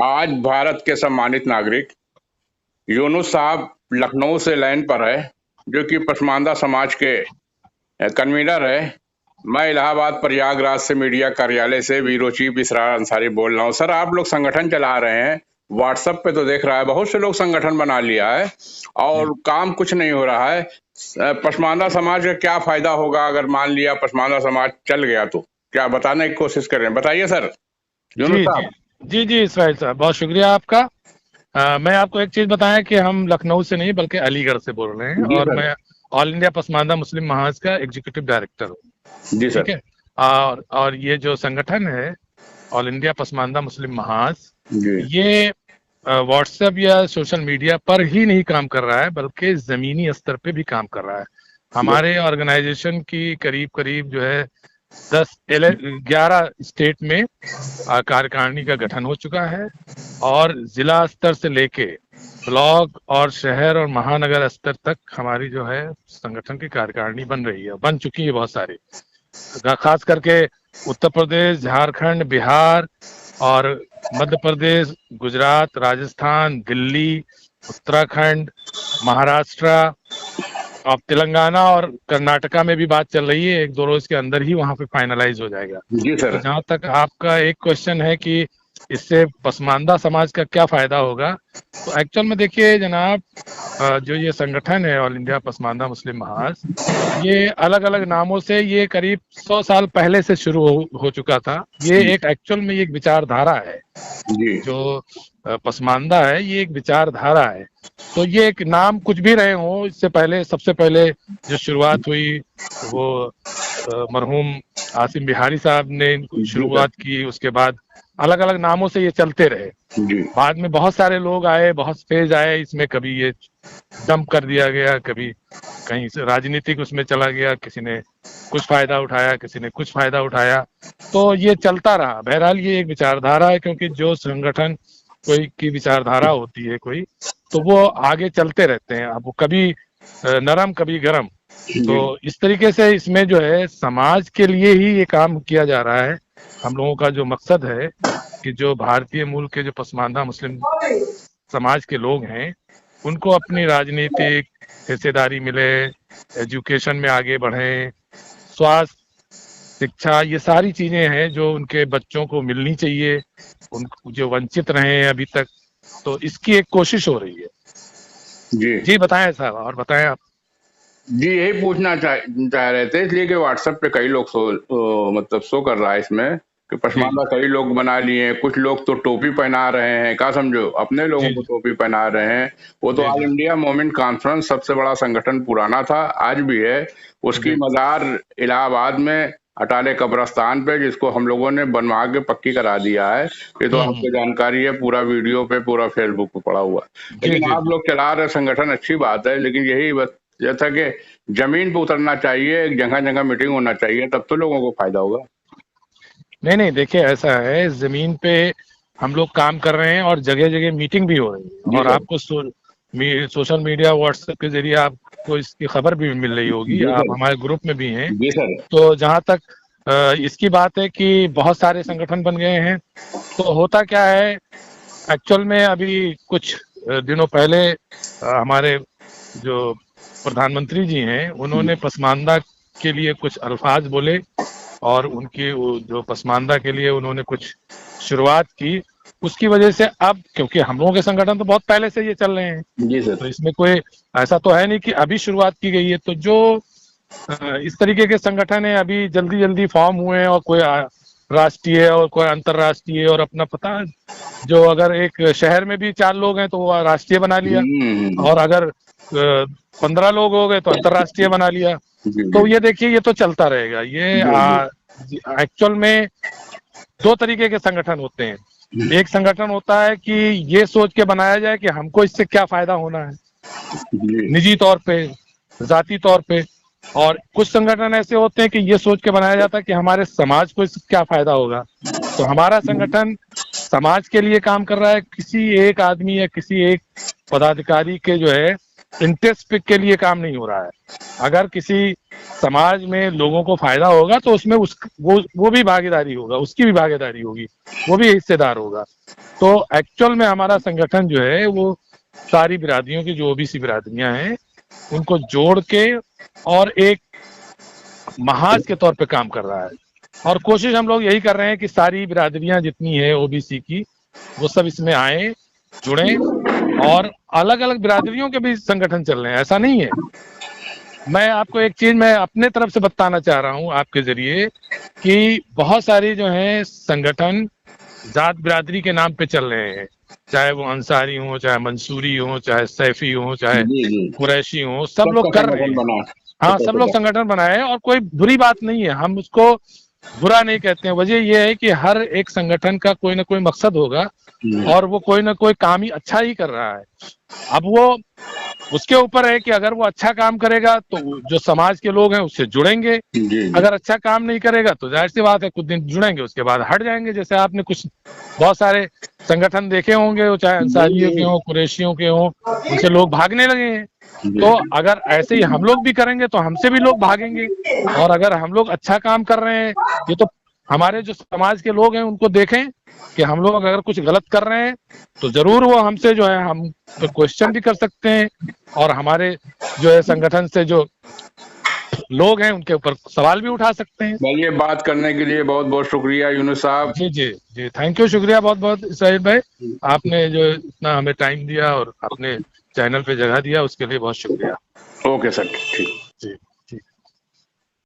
आज भारत के सम्मानित नागरिक यूनुस साहब लखनऊ से लाइन पर है, जो कि पसमानदा समाज के कन्वीनर है। मैं इलाहाबाद प्रयागराज से मीडिया कार्यालय से ब्यूरो चीफ इसरार अंसारी बोल रहा हूँ। सर, आप लोग संगठन चला रहे हैं, व्हाट्सएप पे तो देख रहा है बहुत से लोग संगठन बना लिया है और काम कुछ नहीं हो रहा है। पसमानदा समाज का क्या फायदा होगा अगर मान लिया पसमानदा समाज चल गया तो? क्या बताने की कोशिश कर रहे हैं, बताइए सर यूनुस साहब। जी इसराइल साहब, बहुत शुक्रिया आपका। मैं आपको एक चीज बताएं कि हम लखनऊ से नहीं बल्कि अलीगढ़ से बोल रहे हैं और मैं ऑल इंडिया पसमानदा मुस्लिम महाज का एग्जीक्यूटिव डायरेक्टर हूँ। जी सर। ठीक है। और ये जो संगठन है ऑल इंडिया पसमानदा मुस्लिम महाज, ये व्हाट्सएप या सोशल मीडिया पर ही नहीं काम कर रहा है बल्कि जमीनी स्तर पे भी काम कर रहा है। हमारे ऑर्गेनाइजेशन की करीब जो है 11 स्टेट में कार्यकारिणी का गठन हो चुका है और जिला स्तर से लेके ब्लॉक और शहर और महानगर स्तर तक हमारी जो है संगठन की कार्यकारिणी बन चुकी है बहुत सारी। खास करके उत्तर प्रदेश, झारखंड, बिहार और मध्य प्रदेश, गुजरात, राजस्थान, दिल्ली, उत्तराखंड, महाराष्ट्र, अब तेलंगाना और कर्नाटका में भी बात चल रही है। 1-2 रोज के अंदर ही वहां पे फाइनलाइज हो जाएगा। जी सर। तो जहां तक आपका एक क्वेश्चन है कि इससे पसमानदा समाज का क्या फायदा होगा, तो एक्चुअल में देखिए जनाब, जो ये संगठन है ऑल इंडिया पसमानदा मुस्लिम महाज, ये अलग अलग नामों से ये करीब 100 साल पहले से शुरू हो चुका था। ये एक एक्चुअल में एक विचारधारा है जी। जो पसमानदा है ये एक विचारधारा है। तो ये एक नाम कुछ भी रहे हो, इससे पहले सबसे पहले जो शुरुआत हुई वो मरहूम आसिम बिहारी साहब ने शुरुआत की, उसके बाद अलग अलग नामों से ये चलते रहे। बाद में बहुत सारे लोग आए, बहुत फेज आए इसमें, कभी ये डंप कर दिया गया, कभी कहीं से राजनीतिक उसमें चला गया, किसी ने कुछ फायदा उठाया, किसी ने कुछ फायदा उठाया, तो ये चलता रहा। बहरहाल ये एक विचारधारा है, क्योंकि जो संगठन कोई की विचारधारा होती है कोई, तो वो आगे चलते रहते हैं। अब वो कभी नरम कभी गरम, तो इस तरीके से इसमें जो है समाज के लिए ही ये काम किया जा रहा है। हम लोगों का जो मकसद है कि जो भारतीय मूल के जो पसमानदा मुस्लिम समाज के लोग हैं उनको अपनी राजनीतिक हिस्सेदारी मिले, एजुकेशन में आगे बढ़े, स्वास्थ्य, शिक्षा, ये सारी चीजें हैं जो उनके बच्चों को मिलनी चाहिए, उन जो वंचित रहे हैं अभी तक, तो इसकी एक कोशिश हो रही है। जी बताएं साहब, और बताएं आप। जी यही पूछना चाह रहे थे, इसलिए कि व्हाट्सएप पे कई लोग मतलब शो कर रहा है इसमें कि पसमानदा कई लोग बना लिए। कुछ लोग तो टोपी पहना रहे हैं, क्या समझो, अपने लोगों को टोपी पहना रहे हैं। वो तो ऑल इंडिया मोमेंट कॉन्फ्रेंस सबसे बड़ा संगठन पुराना था, आज भी है। उसकी मजार इलाहाबाद में अटाले कब्रस्तान पे, जिसको हम लोगों ने बनवा के पक्की करा दिया है। ये तो आपको जानकारी है, पूरा वीडियो पे, पूरा फेसबुक पे पड़ा हुआ। लेकिन आप लोग चला रहे संगठन, अच्छी बात है, लेकिन यही बस जैसा कि जमीन पे उतरना चाहिए, जगह जगह मीटिंग होना चाहिए, तब तो लोगों को फायदा होगा। नहीं देखिए, ऐसा है, जमीन पे हम लोग काम कर रहे हैं और जगह जगह मीटिंग भी हो रही है, और आपको सोशल मीडिया व्हाट्सएप के जरिए आपको इसकी खबर भी मिल रही होगी। आप हमारे ग्रुप में भी हैं। तो जहां तक इसकी बात है कि बहुत सारे संगठन बन गए हैं, तो होता क्या है एक्चुअल में, अभी कुछ दिनों पहले हमारे जो प्रधानमंत्री जी हैं उन्होंने पसमानदा के लिए कुछ अल्फाज बोले और उनकी जो पसमानदा के लिए उन्होंने कुछ शुरुआत की। उसकी वजह से अब, क्योंकि हम लोगों के संगठन तो बहुत पहले से ये चल रहे हैं जी सर, तो इसमें कोई ऐसा तो है नहीं कि अभी शुरुआत की गई है। तो जो इस तरीके के संगठन है अभी जल्दी फॉर्म हुए हैं, और कोई राष्ट्रीय और कोई अंतरराष्ट्रीय, और अपना पता जो अगर एक शहर में भी 4 लोग हैं तो वो राष्ट्रीय बना लिया, और अगर 15 लोग हो गए तो अंतरराष्ट्रीय बना लिया। तो ये देखिए, ये तो चलता रहेगा। ये एक्चुअल में 2 तरीके के संगठन होते हैं। एक संगठन होता है कि ये सोच के बनाया जाए कि हमको इससे क्या फायदा होना है निजी तौर पे, जाती तौर पे, और कुछ संगठन ऐसे होते हैं कि ये सोच के बनाया जाता है कि हमारे समाज को इससे क्या फायदा होगा। तो हमारा संगठन समाज के लिए काम कर रहा है, किसी एक आदमी या किसी एक पदाधिकारी के जो है इंटरेस्ट के लिए काम नहीं हो रहा है। अगर किसी समाज में लोगों को फायदा होगा तो उसमें वो भी भागीदारी होगा, उसकी भी भागीदारी होगी, वो भी हिस्सेदार होगा। तो एक्चुअल में हमारा संगठन जो है वो सारी बिरादरियों की, जो ओबीसी बिरादरियां हैं, उनको जोड़ के और एक महाज के तौर पे काम कर रहा है। और कोशिश हम लोग यही कर रहे हैं कि सारी बिरादरियां जितनी है ओबीसी की, वो सब इसमें आए, जुड़े। और अलग अलग बिरादरियों के भी संगठन चल रहे हैं, ऐसा नहीं है। मैं आपको एक चीज मैं अपने तरफ से बताना चाह रहा हूं आपके जरिए कि बहुत सारी जो है संगठन जात बिरादरी के नाम पे चल रहे हैं, चाहे वो अंसारी हो, चाहे मंसूरी हो, चाहे सैफी हो, चाहे कुरैशी हो, सब लोग कर रहे हैं। हाँ, सब लोग संगठन बनाए, और कोई बुरी बात नहीं है, हम उसको बुरा नहीं कहते हैं। वजह यह है कि हर एक संगठन का कोई ना कोई मकसद होगा और वो कोई ना कोई काम ही अच्छा ही कर रहा है। अब वो उसके ऊपर है कि अगर वो अच्छा काम करेगा तो जो समाज के लोग हैं उससे जुड़ेंगे, अगर अच्छा काम नहीं करेगा तो जाहिर सी बात है कुछ दिन जुड़ेंगे, उसके बाद हट जाएंगे। जैसे आपने कुछ बहुत सारे संगठन देखे होंगे, वो चाहे अंसारियों के हों, कुरैशियों के हों, उनसे लोग भागने लगे हैं। तो अगर ऐसे ही हम लोग भी करेंगे तो हमसे भी लोग भागेंगे। और अगर हम लोग अच्छा काम कर रहे हैं, ये तो हमारे जो समाज के लोग हैं उनको देखें कि हम लोग अगर कुछ गलत कर रहे हैं तो जरूर वो हमसे जो है हम तो क्वेश्चन भी कर सकते हैं, और हमारे जो है संगठन से जो लोग हैं उनके ऊपर सवाल भी उठा सकते हैं। ये बात करने के लिए बहुत बहुत शुक्रिया यूनुस साहब। जी जी जी, थैंक यू, शुक्रिया बहुत बहुत इस्राइल भाई, आपने जो इतना हमें टाइम दिया और अपने चैनल पे जगह दिया उसके लिए बहुत शुक्रिया। ओके सर, ठीक। जी।